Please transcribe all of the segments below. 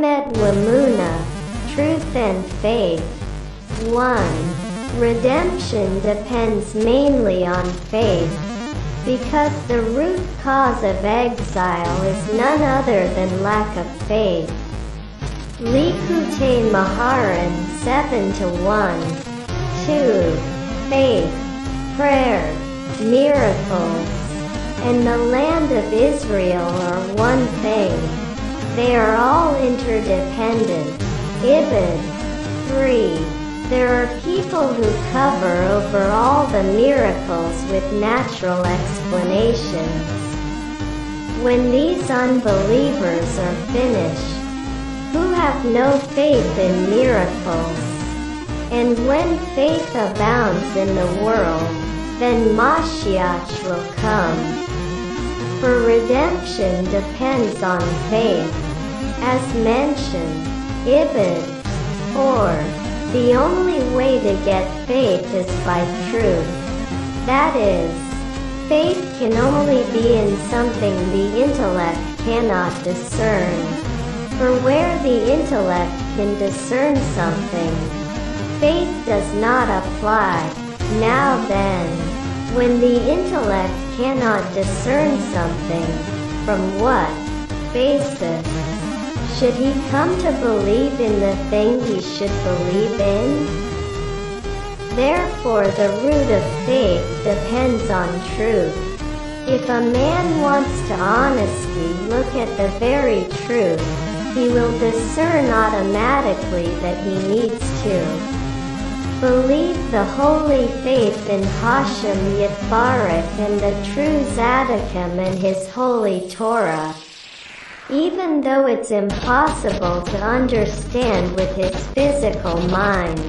Emet Wamuna, truth and faith. 1. Redemption depends mainly on faith, because the root cause of exile is none other than lack of faith. Likutei Etzot 7-1. 2. Faith, prayer, miracles, and the land of Israel are one thing. They are all interdependent. Ibid. 3. There are people who cover over all the miracles with natural explanations. When these unbelievers are finished, who have no faith in miracles, and when faith abounds in the world, then Mashiach will come. For redemption depends on faith, as mentioned. Ibid. 4. The only way to get faith is by truth. That is, faith can only be in something the intellect cannot discern. For where the intellect can discern something, faith does not apply. Now then, when the intellect cannot discern something, from what basis should he come to believe in the thing he should believe in? Therefore the root of faith depends on truth. If a man wants to honestly look at the very truth, he will discern automatically that he needs to believe the holy faith in Hashem Yitbarek and the true Tzaddikim and his holy Torah, even though it's impossible to understand with his physical mind.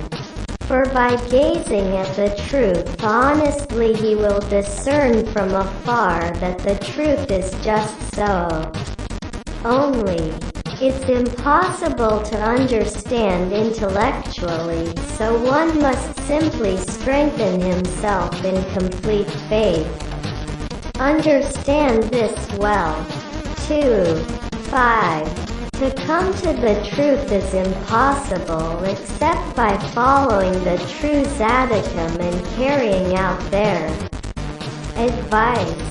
For by gazing at the truth honestly he will discern from afar that the truth is just so. Only, it's impossible to understand intellectually, so one must simply strengthen himself in complete faith. Understand this well. 2. 5. To come to the truth is impossible except by following the true Tzaddikim and carrying out their advice,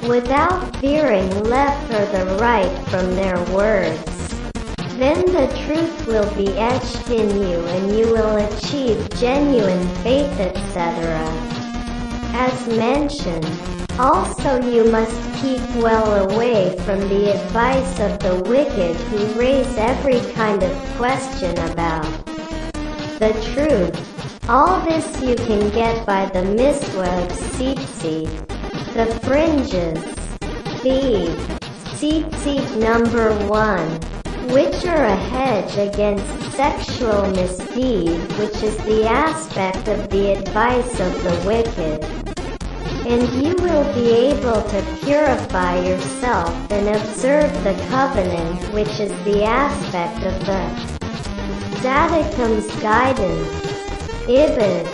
without veering left or the right from their words. Then the truth will be etched in you and you will achieve genuine faith, etc. As mentioned, also you must keep well away from the advice of the wicked who raise every kind of question about the truth. All this you can get by the miswa of tzitzit, the fringes, the tzitzit number 1, which are a hedge against sexual misdeed, which is the aspect of the advice of the wicked. And you will be able to purify yourself and observe the covenant, which is the aspect of the Tzaddikim's guidance. Ibid.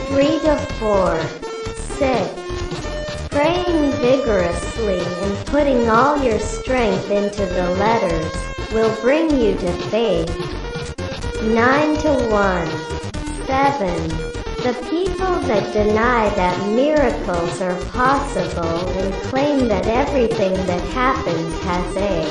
3-4. 6. Praying vigorously and putting all your strength into the letters will bring you to faith. 9-1. 7. The people that deny that miracles are possible and claim that everything that happens has a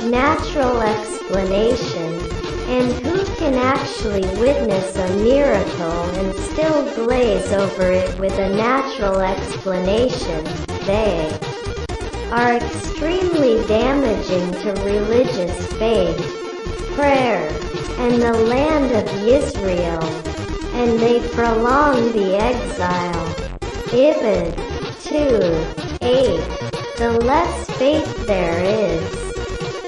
natural explanation, and who can actually witness a miracle and still glaze over it with a natural explanation, they are extremely damaging to religious faith, prayer, and the land of Israel, and they prolong the exile. Ibid. 2:8. The less faith there is,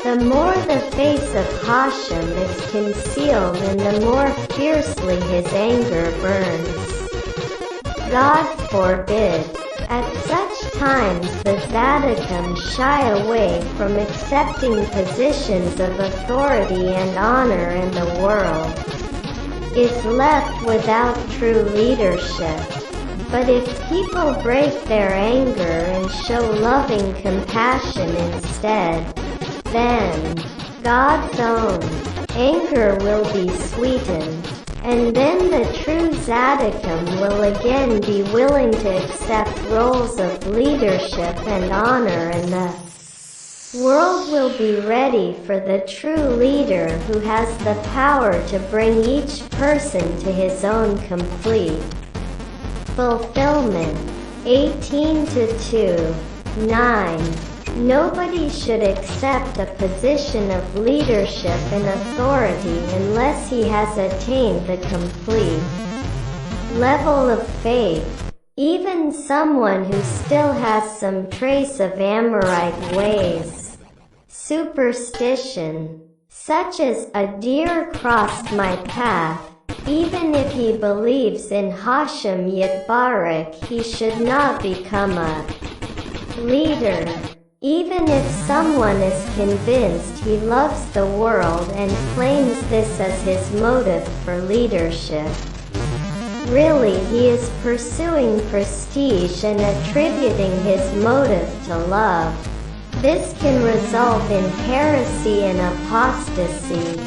the more the face of Hashem is concealed and the more fiercely his anger burns. God forbid. At such times the Tzaddikim shy away from accepting positions of authority and honor in the world, is left without true leadership. But if people break their anger and show loving compassion instead, then God's own anger will be sweetened, and then the true tzaddikim will again be willing to accept roles of leadership and honor, and the world will be ready for the true leader who has the power to bring each person to his own complete fulfillment. 18:2-9. Nobody should accept a position of leadership and authority unless he has attained the complete level of faith. Even someone who still has some trace of Amorite ways, superstition, such as a deer crossed my path, even if he believes in Hashem Yitbarek, he should not become a leader. Even if someone is convinced he loves the world and claims this as his motive for leadership, really he is pursuing prestige and attributing his motive to love. This can result in heresy and apostasy.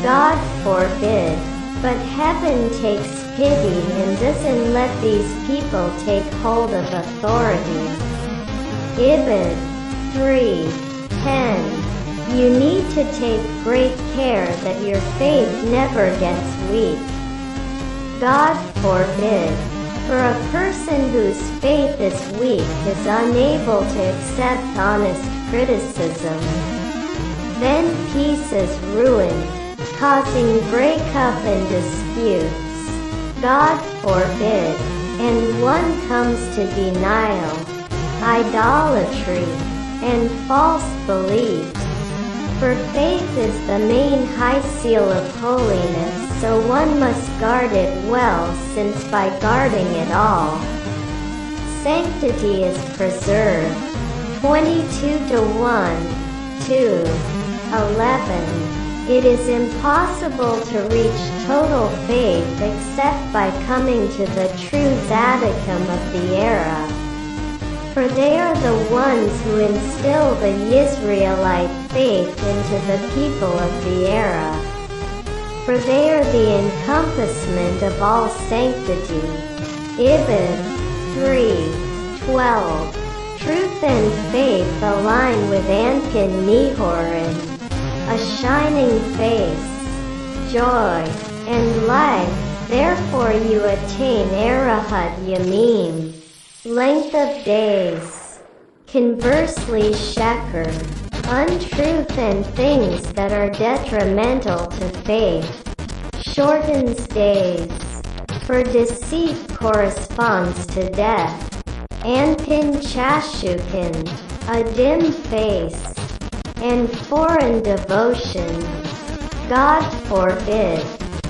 God forbid. But heaven takes pity and doesn't let these people take hold of authority. Ibid. 3:10. You need to take great care that your faith never gets weak. God forbid. For a person whose faith is weak is unable to accept honest criticism. Then peace is ruined, causing breakup and disputes. God forbid. And one comes to denial, idolatry, and false belief. For faith is the main high seal of holiness, so one must guard it well, since by guarding it all, sanctity is preserved. 22:1-11. It is impossible to reach total faith except by coming to the true tzaddikim of the era. For they are the ones who instill the Israelite faith into the people of the era. For they are the encompassment of all sanctity. Ibid. 3:12. Truth and faith align with Anpin Nihorin. A shining face, joy, and light, therefore you attain Arahat Yamim, length of days. Conversely, Sheker, untruth and things that are detrimental to faith, shortens days. For deceit corresponds to death. Anpin Chashukin, a dim face, and foreign devotion. God forbid.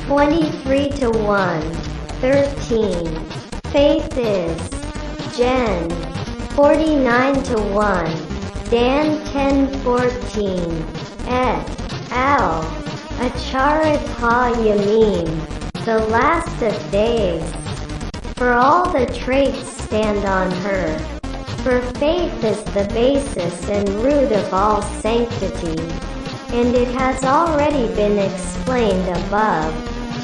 23:1-13. Faith is Gen. 49:1. Dan 10:14. Et al. Acharit ha-Yamim, the last of days. For all the traits stand on her. For faith is the basis and root of all sanctity, and it has already been explained above.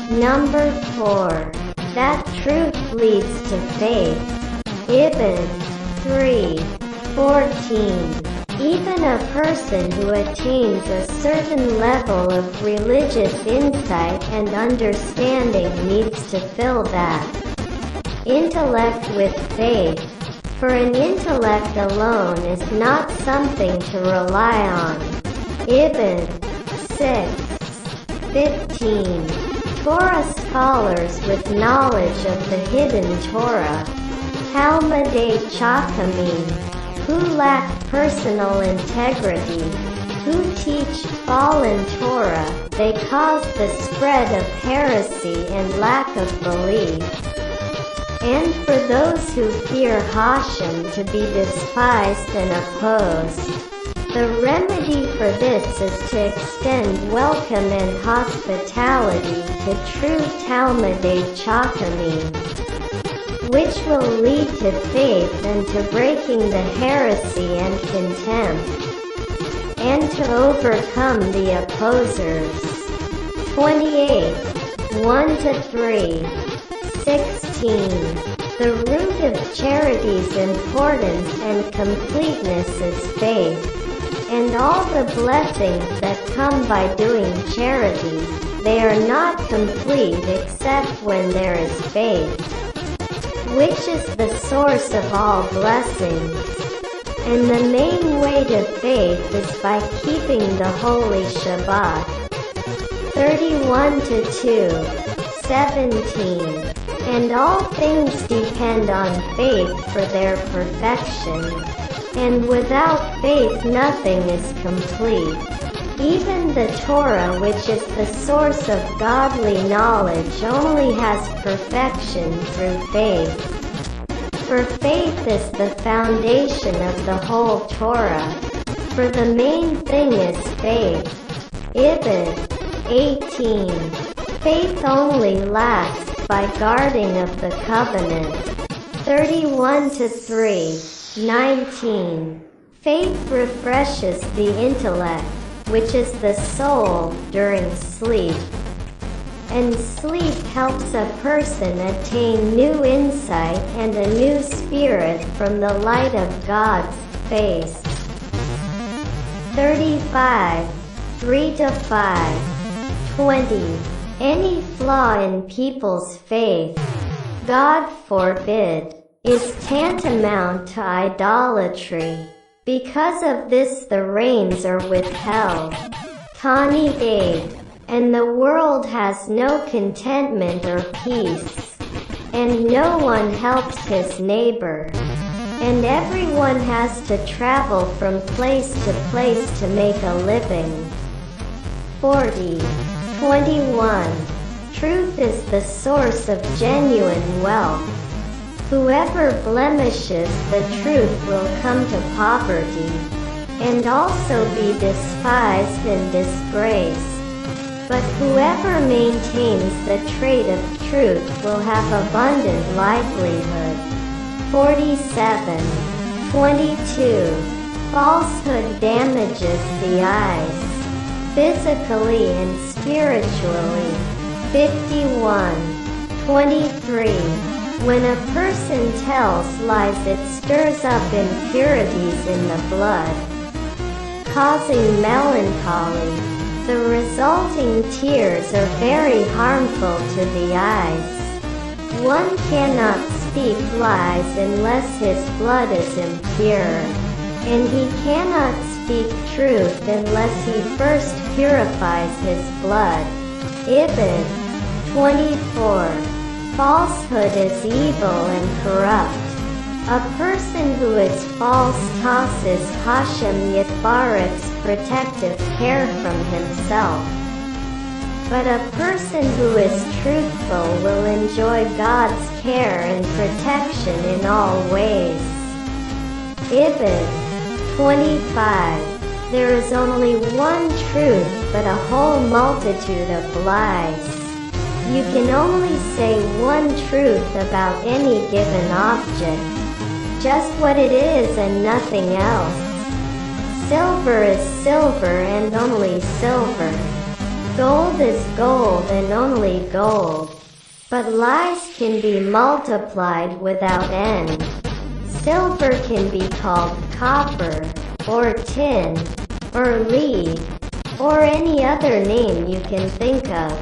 Number 4. That truth leads to faith. Ibid. 3:14. Even a person who attains a certain level of religious insight and understanding needs to fill that intellect with faith. For an intellect alone is not something to rely on. Ibid. 6:15. Torah scholars with knowledge of the hidden Torah, Talmidei Chachamim, who lack personal integrity, who teach fallen Torah, they cause the spread of heresy and lack of belief. And for those who fear Hashem to be despised and opposed, the remedy for this is to extend welcome and hospitality to true Talmidei Chachamim, which will lead to faith and to breaking the heresy and contempt. and to overcome the opposers. 28. 1-3. 16. The root of charity's importance and completeness is faith, and all the blessings that come by doing charity, they are not complete except when there is faith, which is the source of all blessings. And the main way to faith is by keeping the holy Shabbat. 31-2. 17. And all things depend on faith for their perfection, and without faith nothing is complete. Even the Torah, which is the source of godly knowledge, only has perfection through faith. For faith is the foundation of the whole Torah, for the main thing is faith. Ibid. 18. Faith only lasts by guarding of the covenant. 31-3. 19. Faith refreshes the intellect, which is the soul, during sleep. And sleep helps a person attain new insight and a new spirit from the light of God's face. 35. 3-5. 20. Any flaw in people's faith, God forbid, is tantamount to idolatry. Because of this the rains are withheld. Tani 8. And the world has no contentment or peace, and no one helps his neighbor, and everyone has to travel from place to place to make a living. 40. 21. Truth is the source of genuine wealth. Whoever blemishes the truth will come to poverty, and also be despised and disgraced. But whoever maintains the trait of truth will have abundant livelihood. 47. 22. Falsehood damages the eyes, physically and spiritually. 51. 23. When a person tells lies, it stirs up impurities in the blood, causing melancholy. The resulting tears are very harmful to the eyes. One cannot speak lies unless his blood is impure, and he cannot speak truth unless he first purifies his blood. Ibid. 24. Falsehood is evil and corrupt. A person who is false tosses Hashem Yitbarak's protective care from himself. But a person who is truthful will enjoy God's care and protection in all ways. Ibid. 25. There is only one truth, but a whole multitude of lies. You can only say one truth about any given object, just what it is and nothing else. Silver is silver and only silver. Gold is gold and only gold. But lies can be multiplied without end. Silver can be called copper, or tin, or lead, or any other name you can think of.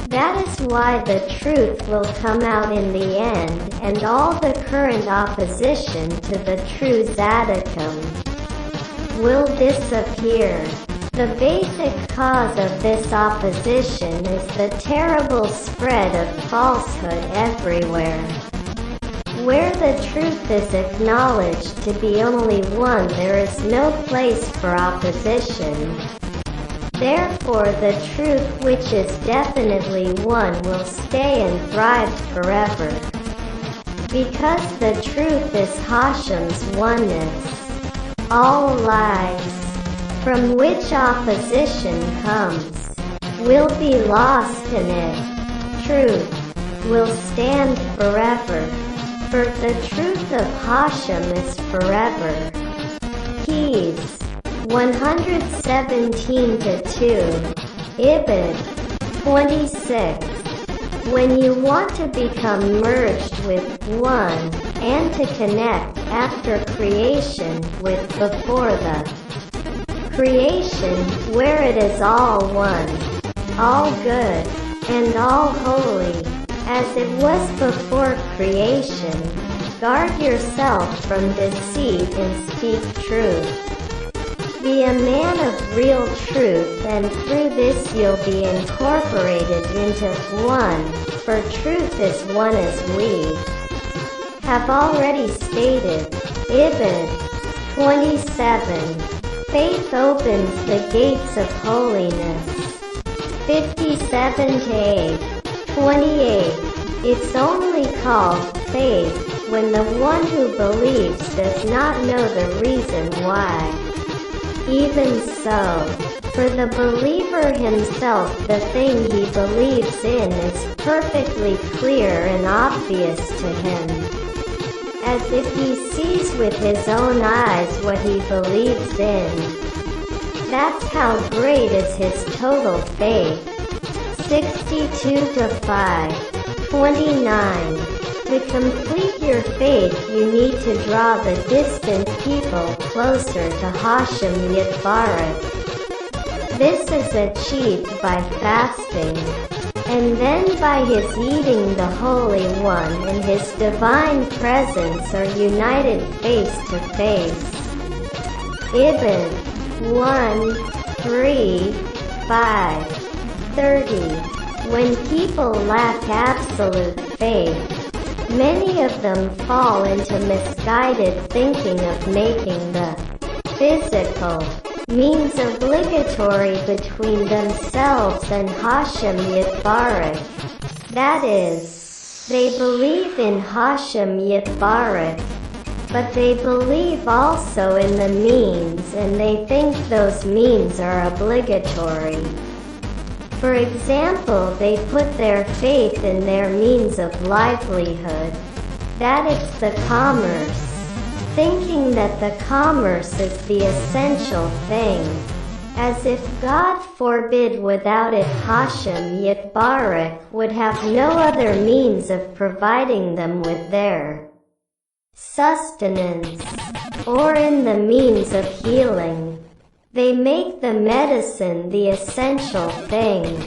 That is why the truth will come out in the end, and all the current opposition to the true Zadokim will disappear. The basic cause of this opposition is the terrible spread of falsehood everywhere. Where the truth is acknowledged to be only one, there is no place for opposition. Therefore the truth, which is definitely one, will stay and thrive forever. Because the truth is Hashem's oneness. All lies, from which opposition comes, will be lost in it. Truth will stand forever, for the truth of Hashem is forever. Keys 117 to 2. Ibid. 26. When you want to become merged with one, and to connect after creation with before the creation, where it is all one, all good, and all holy, as it was before creation, guard yourself from deceit and speak truth. Be a man of real truth, and through this you'll be incorporated into one, for truth is one as we have already stated. Ibid. 27. Faith opens the gates of holiness. 57 to 8. 28. It's only called faith when the one who believes does not know the reason why. Even so, for the believer himself, the thing he believes in is perfectly clear and obvious to him, as if he sees with his own eyes what he believes in. That's how great is his total faith. 62 to 5. 29. To complete your faith, you need to draw the distant people closer to Hashem Yitbarach. This is achieved by fasting, and then by his eating. The Holy One and his divine presence are united face to face. Ibid. 1, 3, 5. 30. When people lack absolute faith, many of them fall into misguided thinking of making the physical means obligatory between themselves and Hashem Yitbarach. That is, they believe in Hashem Yitbarach, but they believe also in the means, and they think those means are obligatory. For example, they put their faith in their means of livelihood, that it's the commerce, thinking that the commerce is the essential thing, as if God forbid without it Hashem Yitbarach would have no other means of providing them with their sustenance, or in the means of healing. They make the medicine the essential thing,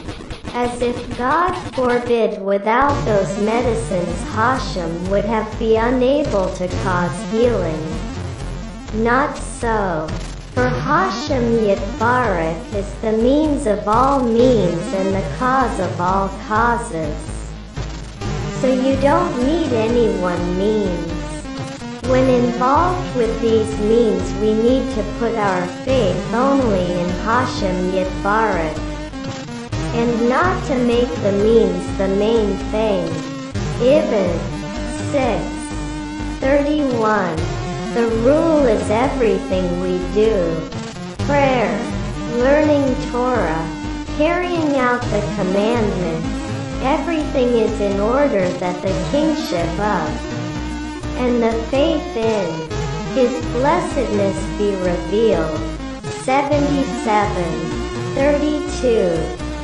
as if God forbid without those medicines Hashem would have been unable to cause healing. Not so, for Hashem Yitbarach is the means of all means and the cause of all causes. So you don't need any one means. When involved with these means, we need to put our faith only in Hashem Yitbarach, and not to make the means the main thing. Ibid. 6:31. The rule is everything we do. Prayer, learning Torah, carrying out the commandments, everything is in order that the kingship of and the faith in his blessedness be revealed. 77:32.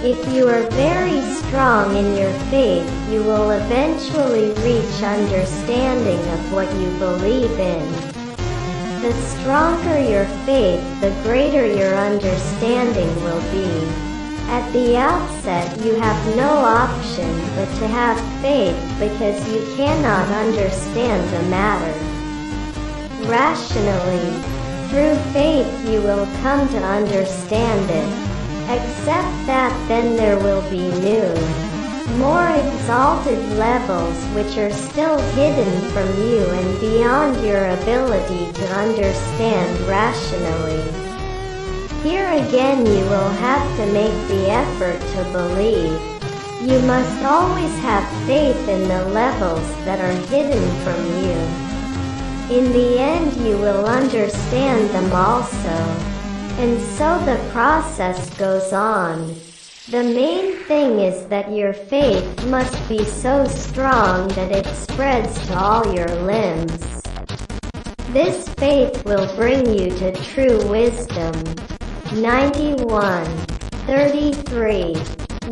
If you are very strong in your faith, you will eventually reach understanding of what you believe in. The stronger your faith, the greater your understanding will be. At the outset, you have no option but to have faith, because you cannot understand the matter rationally. Through faith you will come to understand it. Except that then there will be new, more exalted levels which are still hidden from you and beyond your ability to understand rationally. Here again you will have to make the effort to believe. You must always have faith in the levels that are hidden from you. In the end you will understand them also. And so the process goes on. The main thing is that your faith must be so strong that it spreads to all your limbs. This faith will bring you to true wisdom. 91:33.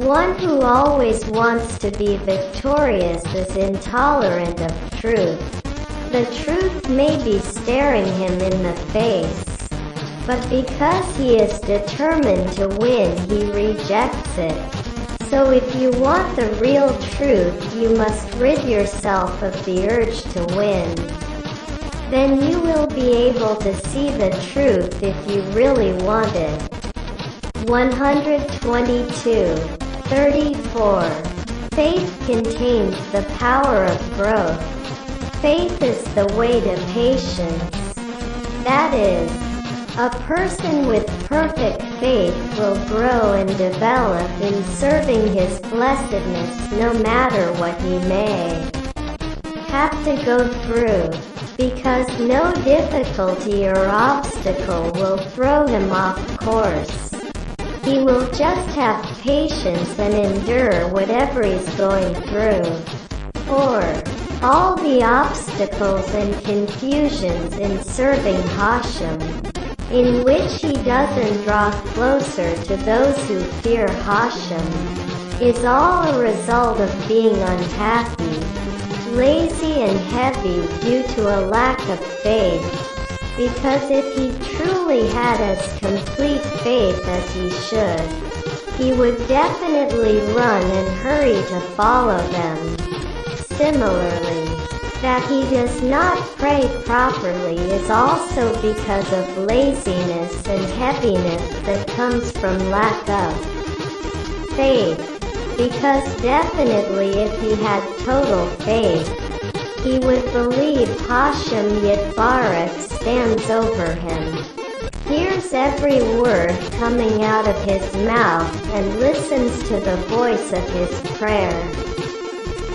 One who always wants to be victorious is intolerant of truth. The truth may be staring him in the face, but because he is determined to win, he rejects it. So if you want the real truth, you must rid yourself of the urge to win. Then you will be able to see the truth if you really want it. 122:34. Faith contains the power of growth. Faith is the way to patience. That is, a person with perfect faith will grow and develop in serving his blessedness no matter what he may have to go through, because no difficulty or obstacle will throw him off course. He will just have patience and endure whatever he's going through, or all the obstacles and confusions in serving Hashem, in which he doesn't draw closer to those who fear Hashem, is all a result of being unhappy, lazy and heavy due to a lack of faith. Because if he truly had as complete faith as he should, he would definitely run and hurry to follow them. Similarly, that he does not pray properly is also because of laziness and heaviness that comes from lack of faith. Because definitely if he had total faith, he would believe Hashem Yitbarach stands over him, hears every word coming out of his mouth, and listens to the voice of his prayer.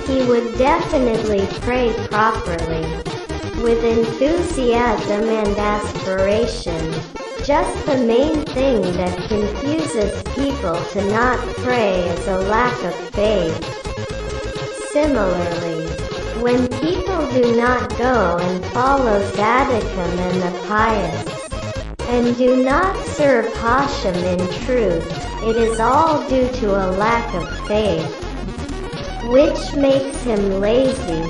He would definitely pray properly, with enthusiasm and aspiration. Just the main thing that confuses people to not pray is a lack of faith. Similarly, when people do not go and follow Tzaddikim and the pious, and do not serve Hashem in truth, it is all due to a lack of faith, which makes him lazy,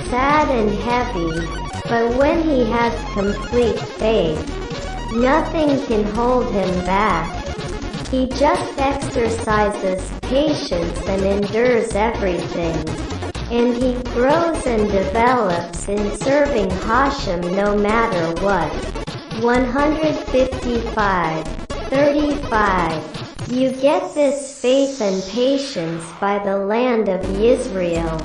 sad and heavy. But when he has complete faith, nothing can hold him back. He just exercises patience and endures everything, and he grows and develops in serving Hashem no matter what. 155:35. You get this faith and patience by the land of Yisrael.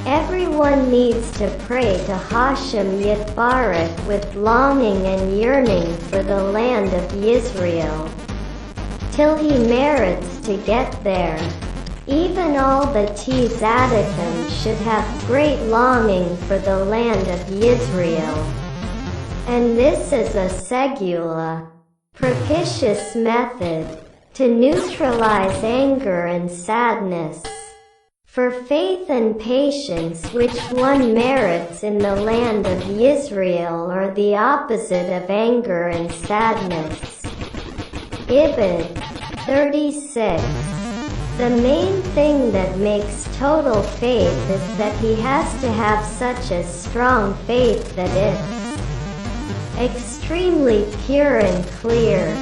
Everyone needs to pray to Hashem Yitbarach with longing and yearning for the land of Yisrael, till he merits to get there. Even all the Tzaddikim should have great longing for the land of Yisrael. And this is a segula, propitious method to neutralize anger and sadness. For faith and patience which one merits in the land of Yisrael are the opposite of anger and sadness. Ibid. 36. The main thing that makes total faith is that he has to have such a strong faith that it's extremely pure and clear.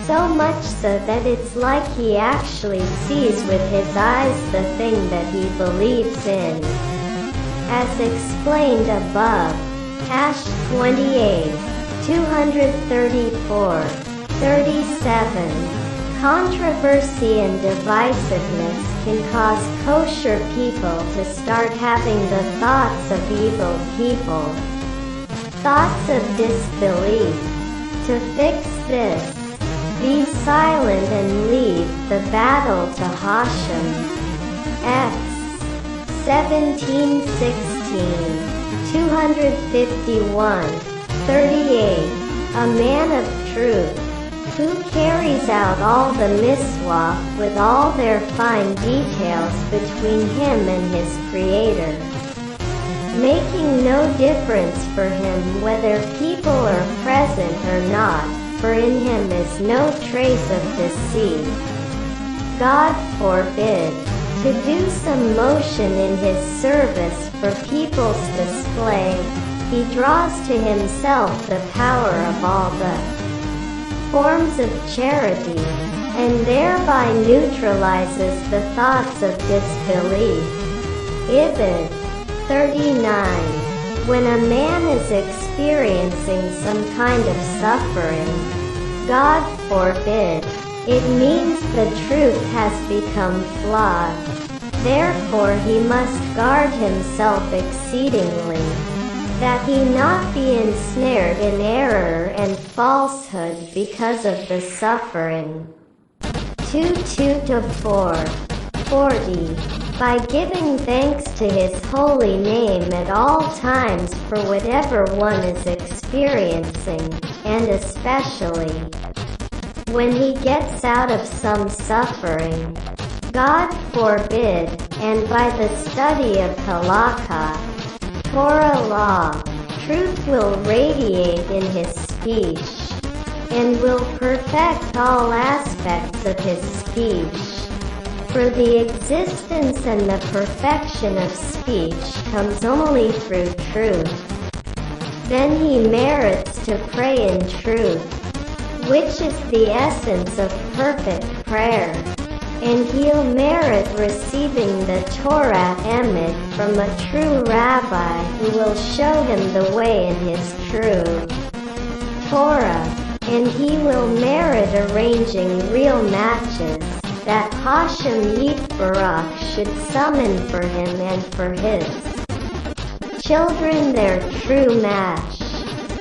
So much so that it's like he actually sees with his eyes the thing that he believes in. As explained above, 28, 234:37. Controversy and divisiveness can cause kosher people to start having the thoughts of evil people, thoughts of disbelief. To fix this, be silent and leave the battle to Hashem. Acts 17:16, 251:38. A man of truth, who carries out all the miswah with all their fine details between him and his Creator. making no difference for him whether people are present or not, for in him is no trace of deceit. God forbid to do some motion in his service for people's display. He draws to himself the power of all the forms of charity, and thereby neutralizes the thoughts of disbelief. Ibid. 39. When a man is experiencing some kind of suffering, God forbid, it means the truth has become flawed. Therefore he must guard himself exceedingly, that he not be ensnared in error and falsehood because of the suffering. 2:2-4. 40. By giving thanks to his holy name at all times for whatever one is experiencing, and especially when he gets out of some suffering, God forbid, and by the study of halakha, Torah law, truth will radiate in his speech, and will perfect all aspects of his speech. For the existence and the perfection of speech comes only through truth. Then he merits to pray in truth, which is the essence of perfect prayer, and he'll merit receiving the Torah emet from a true rabbi who will show him the way in his true Torah, and he will merit arranging real matches that Hashem Yitbarach should summon for him and for his children their true match.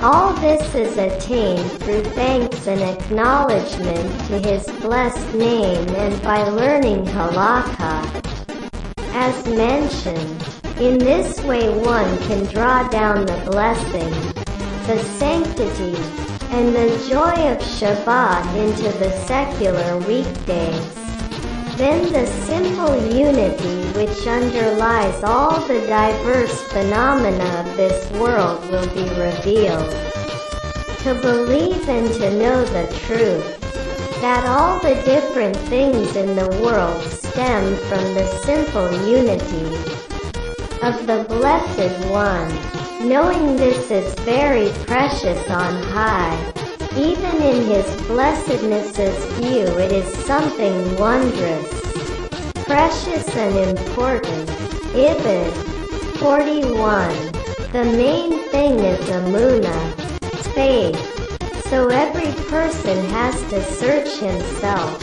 All this is attained through thanks and acknowledgement to his blessed name and by learning halakha. As mentioned, in this way one can draw down the blessing, the sanctity, and the joy of Shabbat into the secular weekdays. Then the simple unity which underlies all the diverse phenomena of this world will be revealed. To believe and to know the truth, that all the different things in the world stem from the simple unity of the Blessed One. Knowing this is very precious on high. Even in his blessedness's view it is something wondrous, precious and important. Ibid. 41. The main thing is emunah, faith. So every person has to search himself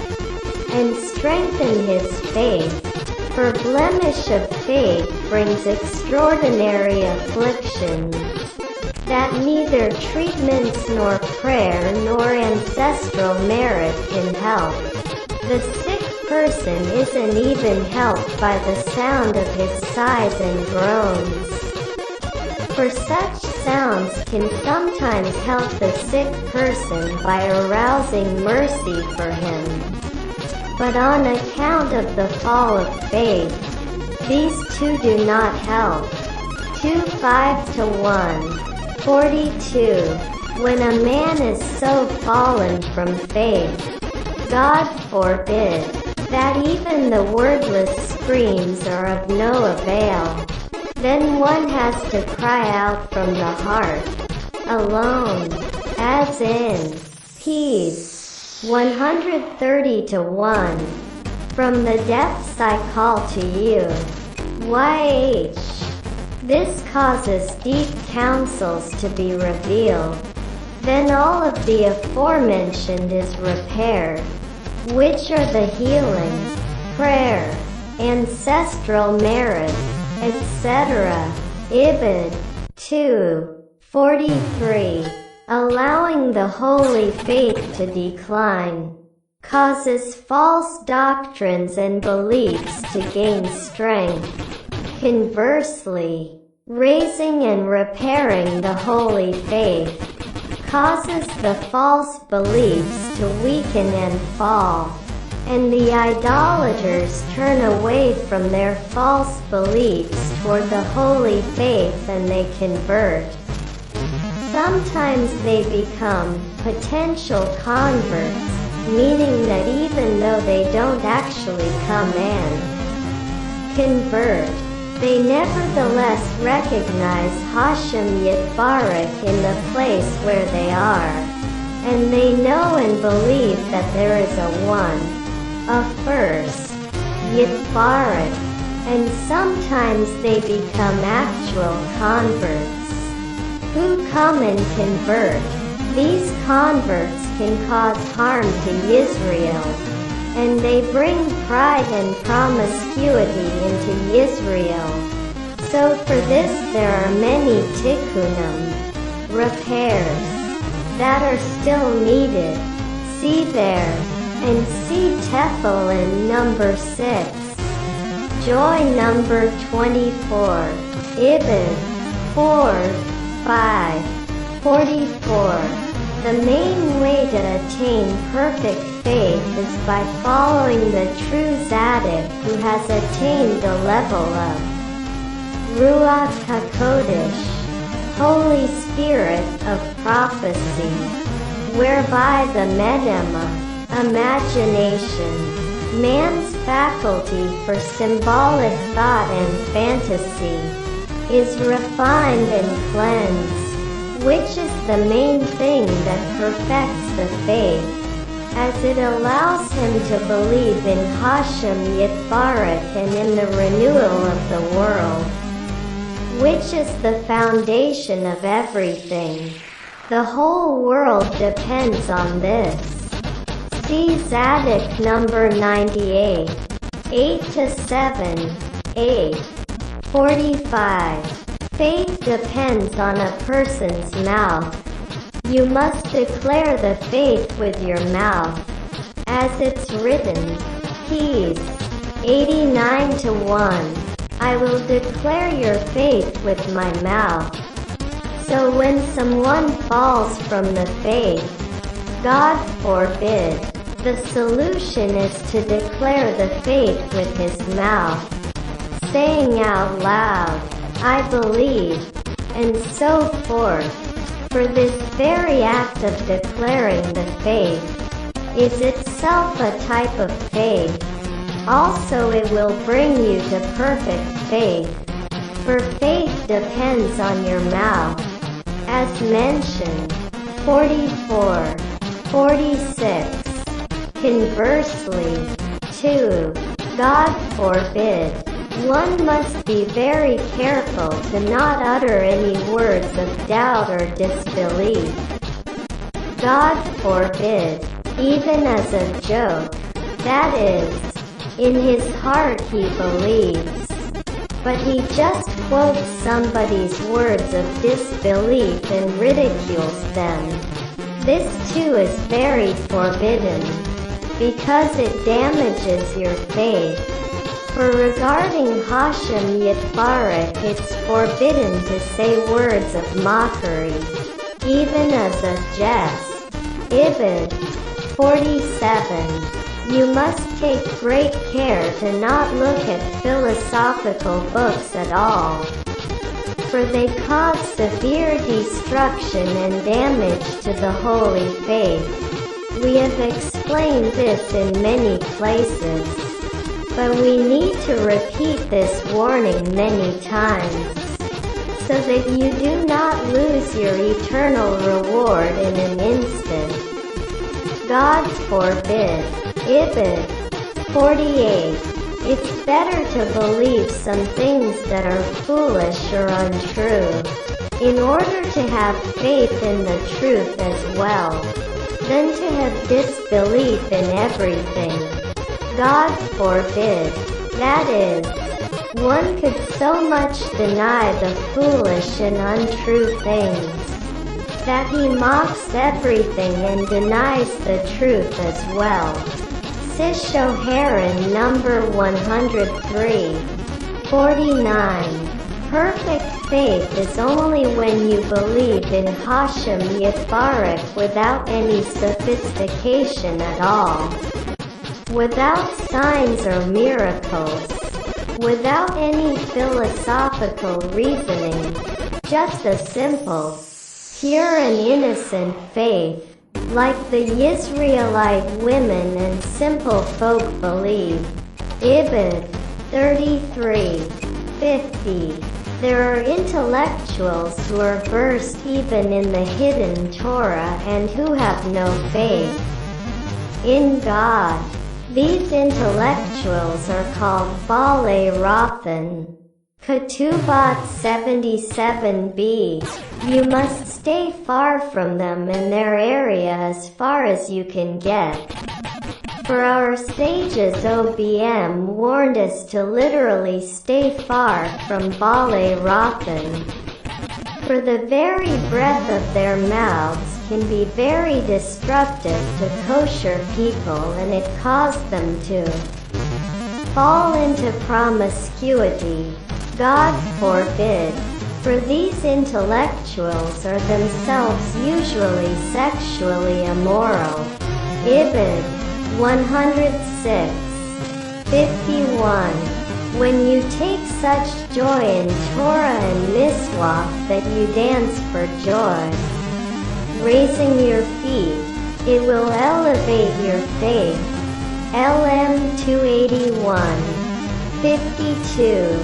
and strengthen his faith, for blemish of faith brings extraordinary afflictions that neither treatments nor prayer nor ancestral merit can help. The sick person isn't even helped by the sound of his sighs and groans, for such sounds can sometimes help the sick person by arousing mercy for him. But on account of the fall of faith, these two do not help. 2:5-1. 42. When a man is so fallen from faith, God forbid, that even the wordless screams are of no avail, then one has to cry out from the heart, alone, as in Peace 130-1. From the depths I call to you. YH. This causes deep counsels to be revealed. Then all of the aforementioned is repaired, which are the healing, prayer, ancestral merit, etc. Ibid. 2:43. Allowing the holy faith to decline causes false doctrines and beliefs to gain strength. Conversely, raising and repairing the holy faith causes the false beliefs to weaken and fall. and the idolaters turn away from their false beliefs toward the holy faith and they convert. Sometimes they become potential converts, meaning that even though they don't actually come and convert, they nevertheless recognize Hashem Yitbarek in the place where they are, and they know and believe that there is a one, a first, Yitbarek, and sometimes they become actual converts who come and convert. These converts can cause harm to Israel, and they bring pride and promiscuity into Israel. So for this there are many tikkunim, repairs, that are still needed. See there, and see Tefil in number 6. Joy number 24. Ibid. 4:5-44. The main way to attain perfect faith is by following the true tzaddik who has attained the level of Ruach HaKodesh, Holy Spirit of prophecy, whereby the medema, imagination, man's faculty for symbolic thought and fantasy, is refined and cleansed, which is the main thing that perfects the faith, as it allows him to believe in Hashem Yitbarek and in the renewal of the world, which is the foundation of everything. The whole world depends on this. See Tzaddik number 98, 8-7, 8:45. Faith depends on a person's mouth. You must declare the faith with your mouth. As it's written, Peace, 89-1. I will declare your faith with my mouth. So when someone falls from the faith, God forbid, the solution is to declare the faith with his mouth, saying out loud, I believe, and so forth. For this very act of declaring the faith is itself a type of faith. Also it will bring you to perfect faith, for faith depends on your mouth. As mentioned, 44-46. Conversely, 2. God forbid, one must be very careful to not utter any words of doubt or disbelief. God forbid, even as a joke, that is, in his heart he believes, but he just quotes somebody's words of disbelief and ridicules them. This too is very forbidden, because it damages your faith. For regarding Hashem Yitbarek, it's forbidden to say words of mockery, even as a jest. Ibid. 47. You must take great care to not look at philosophical books at all, for they cause severe destruction and damage to the holy faith. We have explained this in many places, but we need to repeat this warning many times, so that you do not lose your eternal reward in an instant. God forbid. Ibid. 48. It's better to believe some things that are foolish or untrue, in order to have faith in the truth as well, than to have disbelief in everything. God forbid. That is, one could so much deny the foolish and untrue things, that he mocks everything and denies the truth as well. Sishoharan number 103. 49. Perfect faith is only when you believe in Hashem Yitbarek without any sophistication at all. without signs or miracles, without any philosophical reasoning, just a simple, pure and innocent faith, like the Israelite women and simple folk believe. Ibid. 33:50. There are intellectuals who are versed even in the hidden Torah and who have no faith in God. These intellectuals are called Balei Rothan. Ketubat 77b. You must stay far from them and their area as far as you can get. For our sages OBM warned us to literally stay far from Balei Rothan. For the very breath of their mouths can be very destructive to kosher people, and it caused them to fall into promiscuity. God forbid. For these intellectuals are themselves usually sexually immoral. Ibid. 106:51. When you take such joy in Torah and Miswah that you dance for joy, raising your feet, it will elevate your faith. LM 281:52.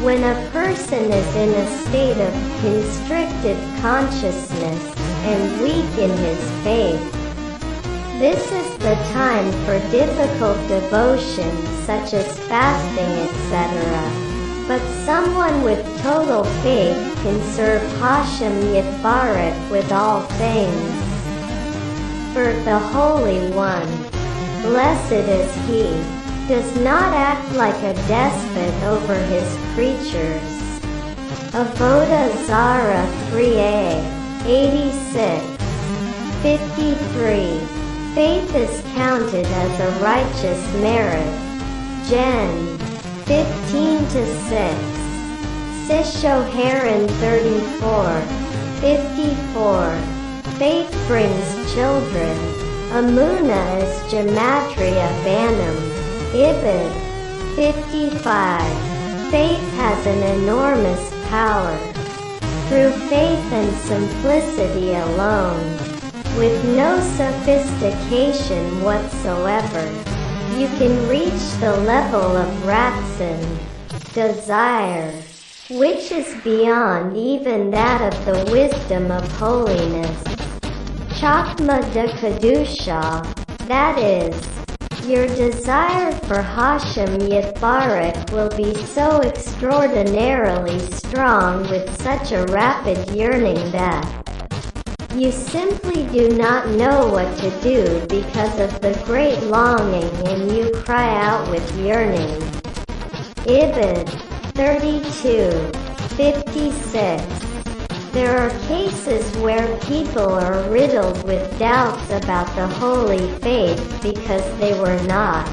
When a person is in a state of constricted consciousness and weak in his faith, this is the time for difficult devotions such as fasting, etc. But someone with total faith can serve Hashem Yitbarek with all things. For the Holy One, blessed is He, does not act like a despot over His creatures. Avodah Zarah 3a, 86:53. Faith is counted as a righteous merit. Gen. 15-6. Sishoharan 34:54. Faith brings children. Amuna is gematria banam. Ibid. 55. Faith has an enormous power. Through faith and simplicity alone, with no sophistication whatsoever, you can reach the level of ratzon, desire, which is beyond even that of the wisdom of holiness. Chakma de Kedusha, that is, your desire for Hashem Yitbarek will be so extraordinarily strong with such a rapid yearning that you simply do not know what to do because of the great longing, and you cry out with yearning. Ibid. 32:56. There are cases where people are riddled with doubts about the holy faith because they were not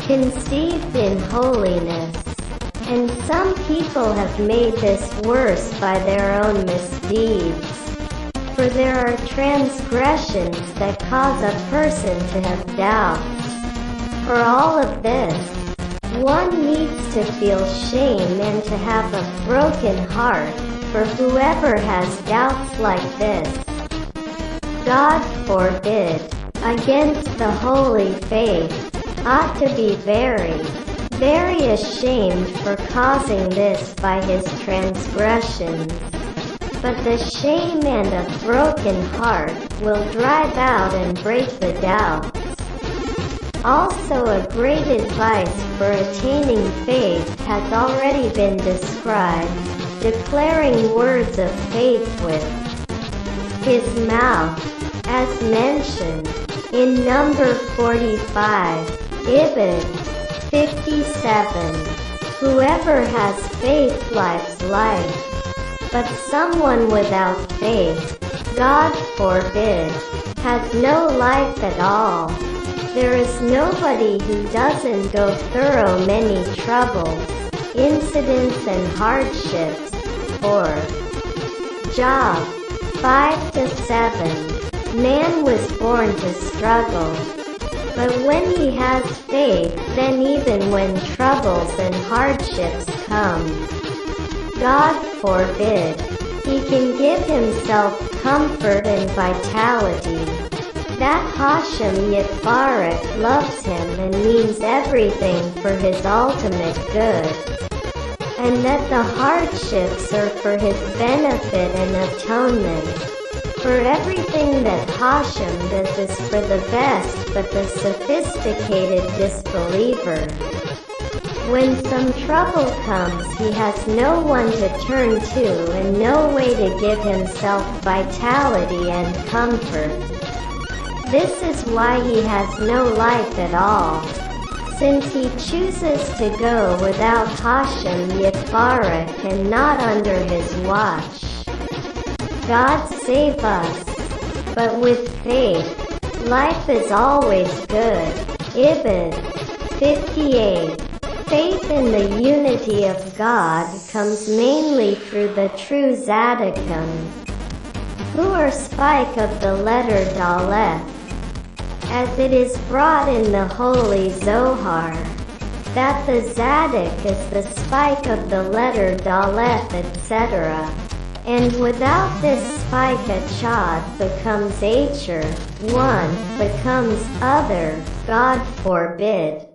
conceived in holiness, and some people have made this worse by their own misdeeds. For there are transgressions that cause a person to have doubts. For all of this, one needs to feel shame and to have a broken heart, for whoever has doubts like this, God forbid, against the holy faith, ought to be very, very ashamed for causing this by his transgressions. But the shame and a broken heart will drive out and break the doubts. Also, a great advice for attaining faith has already been described, declaring words of faith with his mouth, as mentioned in number 45, Ibid. 57. Whoever has faith lives life. But someone without faith, God forbid, has no life at all. There is nobody who doesn't go through many troubles, incidents and hardships, or Job 5-7. Man was born to struggle. But when he has faith, then even when troubles and hardships come, God forbid, he can give himself comfort and vitality. That Hashem Yitbarach loves him and means everything for his ultimate good, and that the hardships are for his benefit and atonement. For everything that Hashem does is for the best but the sophisticated disbeliever. When some trouble comes, he has no one to turn to and no way to give himself vitality and comfort. This is why he has no life at all, since he chooses to go without Hashem Yitbarach and not under his watch. God save us. But with faith, life is always good. Ibid. 58. Faith in the unity of God comes mainly through the true Tzaddikim, who are spike of the letter Daleth, as it is brought in the Holy Zohar, that the Tzaddik is the spike of the letter Daleth, etc. And without this spike, a chad becomes Acher, one becomes other, God forbid.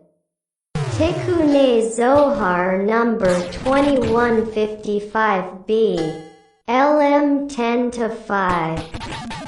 Tikkunei Zohar number 2155b, LM 10-5.